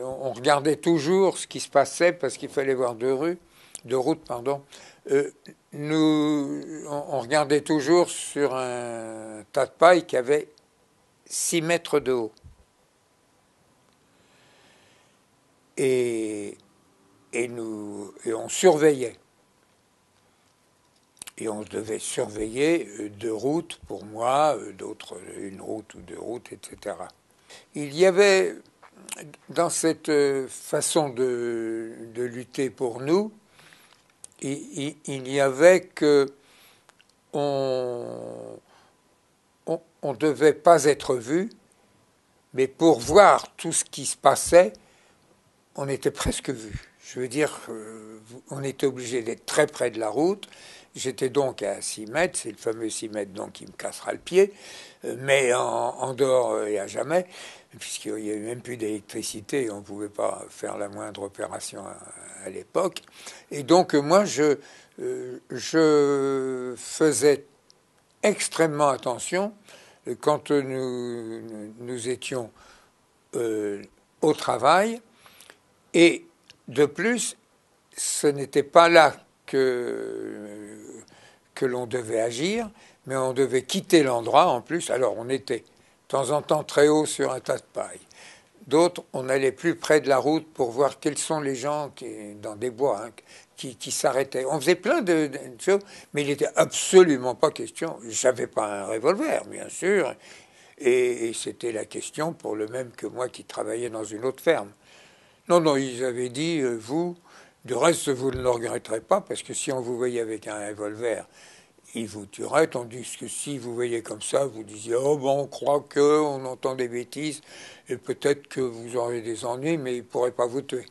on regardait toujours ce qui se passait parce qu'il fallait voir de route, pardon. On regardait toujours sur un tas de paille qui avait 6 mètres de haut. Et on surveillait. Et on devait surveiller 2 routes pour moi, d'autres 1 route ou 2 routes, etc. Il y avait, dans cette façon de lutter pour nous, il y avait que on ne devait pas être vu, mais pour voir tout ce qui se passait, on était presque vu. Je veux dire, on était obligé d'être très près de la route. J'étais donc à 6 mètres, c'est le fameux 6 mètres donc qui me cassera le pied, mais en dehors et à jamais, puisqu'il n'y avait même plus d'électricité, on ne pouvait pas faire la moindre opération à l'époque. Et donc moi, je faisais extrêmement attention quand nous étions au travail. Et de plus, ce n'était pas là que l'on devait agir, mais on devait quitter l'endroit en plus. Alors on était de temps en temps très haut sur un tas de paille. D'autres, on allait plus près de la route pour voir quels sont les gens dans des bois qui s'arrêtaient. On faisait plein de choses, mais il n'était absolument pas question. Je n'avais pas un revolver, bien sûr, et c'était la question pour le même que moi qui travaillais dans une autre ferme. Non, ils avaient dit, vous, du reste, vous ne le regretterez pas, parce que si on vous voyait avec un revolver, il vous tuerait, tandis que si vous voyez comme ça, vous disiez, oh bon, on croit qu'on entend des bêtises, et peut-être que vous aurez des ennuis, mais il ne pourrait pas vous tuer.